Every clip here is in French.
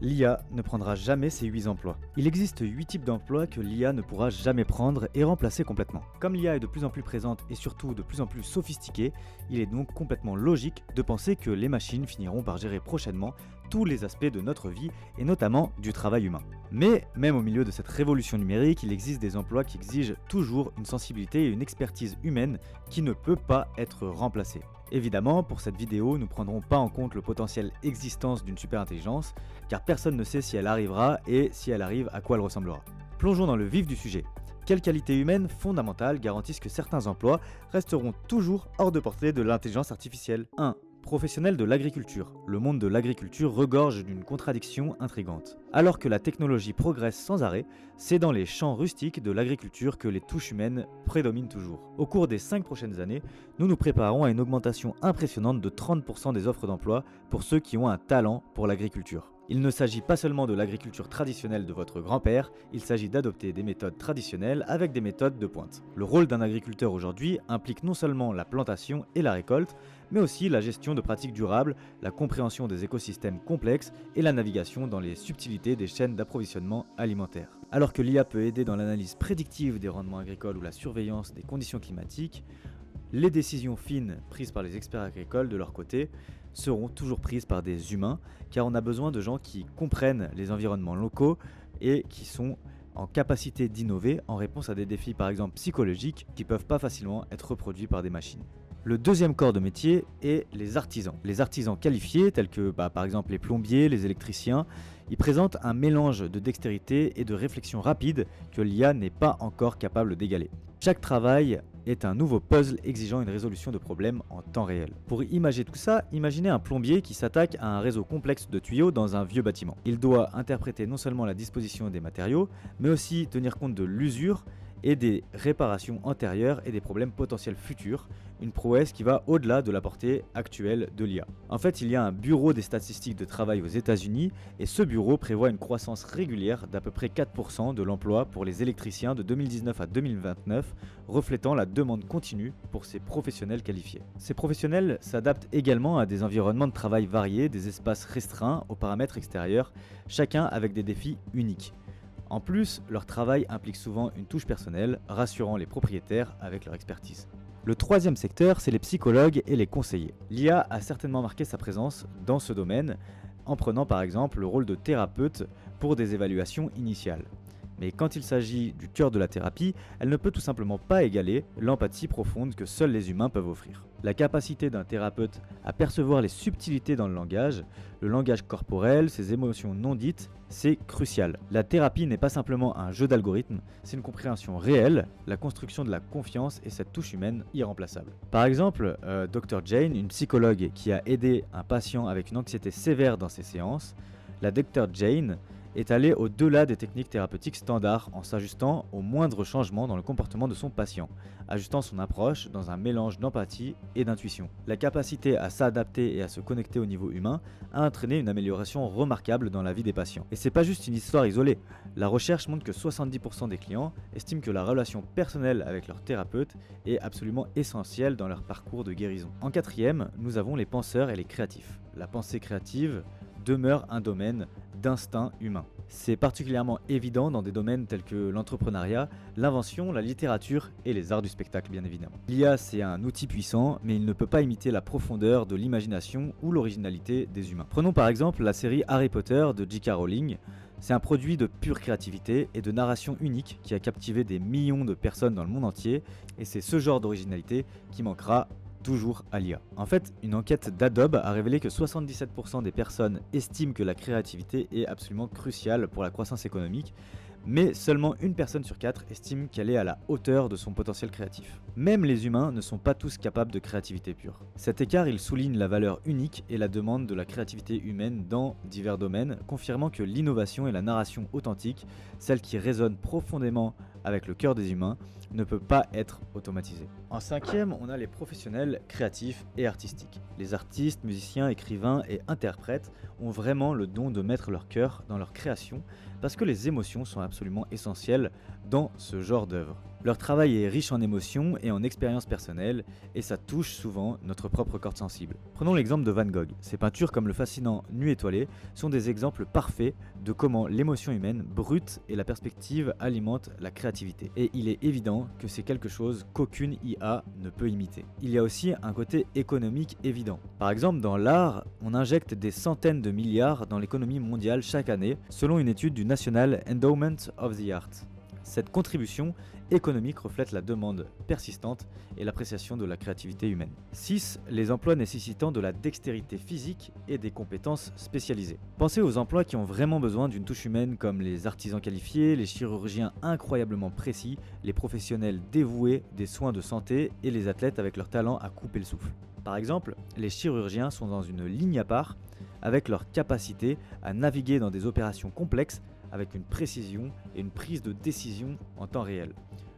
L'IA ne prendra jamais ces 8 emplois. Il existe 8 types d'emplois que l'IA ne pourra jamais prendre et remplacer complètement. Comme l'IA est de plus en plus présente et surtout de plus en plus sophistiquée, il est donc complètement logique de penser que les machines finiront par gérer prochainement tous les aspects de notre vie et notamment du travail humain. Mais même au milieu de cette révolution numérique, il existe des emplois qui exigent toujours une sensibilité et une expertise humaine qui ne peut pas être remplacée. Évidemment, pour cette vidéo, nous ne prendrons pas en compte le potentiel existence d'une super-intelligence, car personne ne sait si elle arrivera et si elle arrive à quoi elle ressemblera. Plongeons dans le vif du sujet. Quelles qualités humaines fondamentales garantissent que certains emplois resteront toujours hors de portée de l'intelligence artificielle? 1. Professionnels de l'agriculture. Le monde de l'agriculture regorge d'une contradiction intrigante. Alors que la technologie progresse sans arrêt, c'est dans les champs rustiques de l'agriculture que les touches humaines prédominent toujours. Au cours des 5 prochaines années, nous nous préparons à une augmentation impressionnante de 30% des offres d'emploi pour ceux qui ont un talent pour l'agriculture. Il ne s'agit pas seulement de l'agriculture traditionnelle de votre grand-père, il s'agit d'adopter des méthodes traditionnelles avec des méthodes de pointe. Le rôle d'un agriculteur aujourd'hui implique non seulement la plantation et la récolte, mais aussi la gestion de pratiques durables, la compréhension des écosystèmes complexes et la navigation dans les subtilités des chaînes d'approvisionnement alimentaire. Alors que l'IA peut aider dans l'analyse prédictive des rendements agricoles ou la surveillance des conditions climatiques, les décisions fines prises par les experts agricoles de leur côté seront toujours prises par des humains, car on a besoin de gens qui comprennent les environnements locaux et qui sont en capacité d'innover en réponse à des défis par exemple psychologiques qui ne peuvent pas facilement être reproduits par des machines. Le deuxième corps de métier est les artisans. Les artisans qualifiés, tels que par exemple les plombiers, les électriciens, ils présentent un mélange de dextérité et de réflexion rapide que l'IA n'est pas encore capable d'égaler. Chaque travail est un nouveau puzzle exigeant une résolution de problèmes en temps réel. Pour imager tout ça, imaginez un plombier qui s'attaque à un réseau complexe de tuyaux dans un vieux bâtiment. Il doit interpréter non seulement la disposition des matériaux, mais aussi tenir compte de l'usure et des réparations antérieures et des problèmes potentiels futurs, une prouesse qui va au-delà de la portée actuelle de l'IA. En fait, il y a un bureau des statistiques de travail aux États-Unis et ce bureau prévoit une croissance régulière d'à peu près 4% de l'emploi pour les électriciens de 2019 à 2029, reflétant la demande continue pour ces professionnels qualifiés. Ces professionnels s'adaptent également à des environnements de travail variés, des espaces restreints aux paramètres extérieurs, chacun avec des défis uniques. En plus, leur travail implique souvent une touche personnelle, rassurant les propriétaires avec leur expertise. Le troisième secteur, c'est les psychologues et les conseillers. L'IA a certainement marqué sa présence dans ce domaine, en prenant par exemple le rôle de thérapeute pour des évaluations initiales. Mais quand il s'agit du cœur de la thérapie, elle ne peut tout simplement pas égaler l'empathie profonde que seuls les humains peuvent offrir. La capacité d'un thérapeute à percevoir les subtilités dans le langage corporel, ses émotions non dites, c'est crucial. La thérapie n'est pas simplement un jeu d'algorithmes, c'est une compréhension réelle, la construction de la confiance et cette touche humaine irremplaçable. Par exemple, Dr Jane, une psychologue qui a aidé un patient avec une anxiété sévère dans ses séances, la Dr Jane est allée au-delà des techniques thérapeutiques standards en s'ajustant aux moindres changements dans le comportement de son patient, ajustant son approche dans un mélange d'empathie et d'intuition. La capacité à s'adapter et à se connecter au niveau humain a entraîné une amélioration remarquable dans la vie des patients. Et c'est pas juste une histoire isolée. La recherche montre que 70% des clients estiment que la relation personnelle avec leur thérapeute est absolument essentielle dans leur parcours de guérison. En quatrième, nous avons les penseurs et les créatifs. La pensée créative demeure un domaine d'instinct humain. C'est particulièrement évident dans des domaines tels que l'entrepreneuriat, l'invention, la littérature et les arts du spectacle bien évidemment. L'IA c'est un outil puissant, mais il ne peut pas imiter la profondeur de l'imagination ou l'originalité des humains. Prenons par exemple la série Harry Potter de J.K. Rowling. C'est un produit de pure créativité et de narration unique qui a captivé des millions de personnes dans le monde entier, et c'est ce genre d'originalité qui manquera toujours à l'IA. En fait, une enquête d'Adobe a révélé que 77% des personnes estiment que la créativité est absolument cruciale pour la croissance économique, mais seulement une personne sur 4 estime qu'elle est à la hauteur de son potentiel créatif. Même les humains ne sont pas tous capables de créativité pure. Cet écart, il souligne la valeur unique et la demande de la créativité humaine dans divers domaines, confirmant que l'innovation et la narration authentique, celle qui résonne profondément avec le cœur des humains, ne peut pas être automatisée. En cinquième, on a les professionnels créatifs et artistiques. Les artistes, musiciens, écrivains et interprètes ont vraiment le don de mettre leur cœur dans leur création parce que les émotions sont absolument essentielles dans ce genre d'œuvre. Leur travail est riche en émotions et en expériences personnelles, et ça touche souvent notre propre corde sensible. Prenons l'exemple de Van Gogh. Ses peintures comme le fascinant Nuit étoilée sont des exemples parfaits de comment l'émotion humaine brute et la perspective alimentent la créativité. Et il est évident que c'est quelque chose qu'aucune IA ne peut imiter. Il y a aussi un côté économique évident. Par exemple, dans l'art, on injecte des centaines de milliards dans l'économie mondiale chaque année, selon une étude du National Endowment of the Arts. Cette contribution économique reflète la demande persistante et l'appréciation de la créativité humaine. 6. Les emplois nécessitant de la dextérité physique et des compétences spécialisées. Pensez aux emplois qui ont vraiment besoin d'une touche humaine comme les artisans qualifiés, les chirurgiens incroyablement précis, les professionnels dévoués des soins de santé et les athlètes avec leur talent à couper le souffle. Par exemple, les chirurgiens sont dans une ligne à part avec leur capacité à naviguer dans des opérations complexes avec une précision et une prise de décision en temps réel.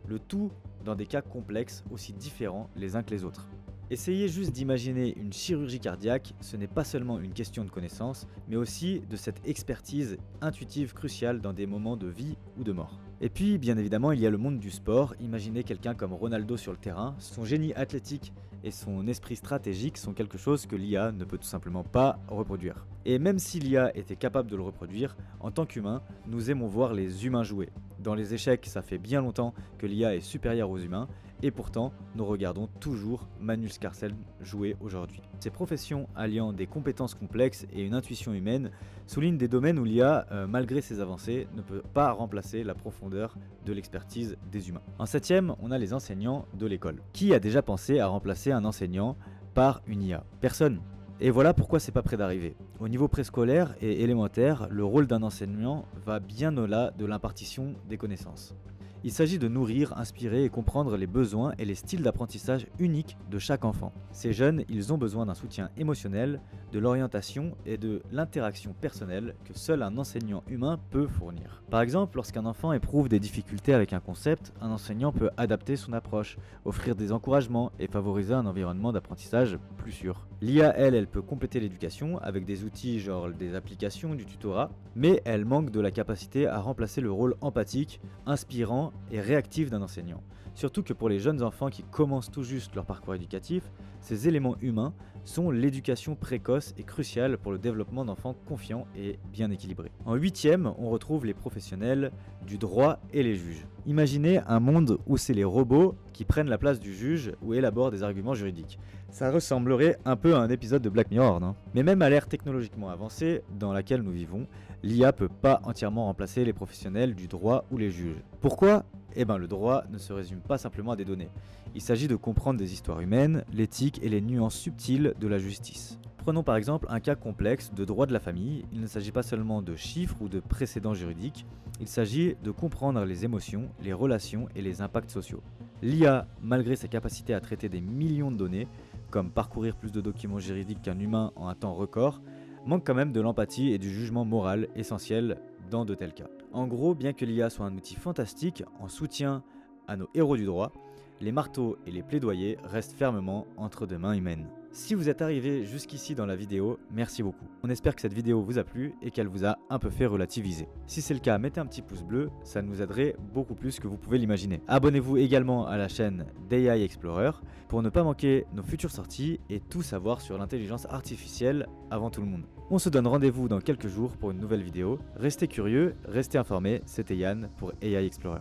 Le tout dans des cas complexes aussi différents les uns que les autres. Essayez juste d'imaginer une chirurgie cardiaque, ce n'est pas seulement une question de connaissance, mais aussi de cette expertise intuitive cruciale dans des moments de vie ou de mort. Et puis, bien évidemment, il y a le monde du sport. Imaginez quelqu'un comme Ronaldo sur le terrain. Son génie athlétique et son esprit stratégique sont quelque chose que l'IA ne peut tout simplement pas reproduire. Et même si l'IA était capable de le reproduire, en tant qu'humain, nous aimons voir les humains jouer. Dans les échecs, ça fait bien longtemps que l'IA est supérieure aux humains, et pourtant, nous regardons toujours Magnus Carlsen jouer aujourd'hui. Ces professions alliant des compétences complexes et une intuition humaine soulignent des domaines où l'IA, malgré ses avancées, ne peut pas remplacer la profondeur de l'expertise des humains. En 7e, on a les enseignants de l'école. Qui a déjà pensé à remplacer un enseignant par une IA? Personne. Et voilà pourquoi c'est pas près d'arriver. Au niveau préscolaire et élémentaire, le rôle d'un enseignant va bien au-delà de l'impartition des connaissances. Il s'agit de nourrir, inspirer et comprendre les besoins et les styles d'apprentissage uniques de chaque enfant. Ces jeunes, ils ont besoin d'un soutien émotionnel, de l'orientation et de l'interaction personnelle que seul un enseignant humain peut fournir. Par exemple, lorsqu'un enfant éprouve des difficultés avec un concept, un enseignant peut adapter son approche, offrir des encouragements et favoriser un environnement d'apprentissage plus sûr. L'IA, elle peut compléter l'éducation avec des outils genre des applications, du tutorat, mais elle manque de la capacité à remplacer le rôle empathique, inspirant et réactif d'un enseignant. Surtout que pour les jeunes enfants qui commencent tout juste leur parcours éducatif, ces éléments humains sont l'éducation précoce et cruciale pour le développement d'enfants confiants et bien équilibrés. En 8e, on retrouve les professionnels du droit et les juges. Imaginez un monde où c'est les robots qui prennent la place du juge ou élaborent des arguments juridiques. Ça ressemblerait un peu à un épisode de Black Mirror, non? Mais même à l'ère technologiquement avancée dans laquelle nous vivons, l'IA peut pas entièrement remplacer les professionnels du droit ou les juges. Pourquoi? Le droit ne se résume pas simplement à des données. Il s'agit de comprendre des histoires humaines, l'éthique et les nuances subtiles de la justice. Prenons par exemple un cas complexe de droit de la famille. Il ne s'agit pas seulement de chiffres ou de précédents juridiques, il s'agit de comprendre les émotions, les relations et les impacts sociaux. L'IA, malgré sa capacité à traiter des millions de données, comme parcourir plus de documents juridiques qu'un humain en un temps record, manque quand même de l'empathie et du jugement moral essentiel dans de tels cas. En gros, bien que l'IA soit un outil fantastique en soutien à nos héros du droit, les marteaux et les plaidoyers restent fermement entre deux mains humaines. Si vous êtes arrivé jusqu'ici dans la vidéo, merci beaucoup. On espère que cette vidéo vous a plu et qu'elle vous a un peu fait relativiser. Si c'est le cas, mettez un petit pouce bleu, ça nous aiderait beaucoup plus que vous pouvez l'imaginer. Abonnez-vous également à la chaîne d'AI Explorer pour ne pas manquer nos futures sorties et tout savoir sur l'intelligence artificielle avant tout le monde. On se donne rendez-vous dans quelques jours pour une nouvelle vidéo. Restez curieux, restez informés, c'était Yann pour AI Explorer.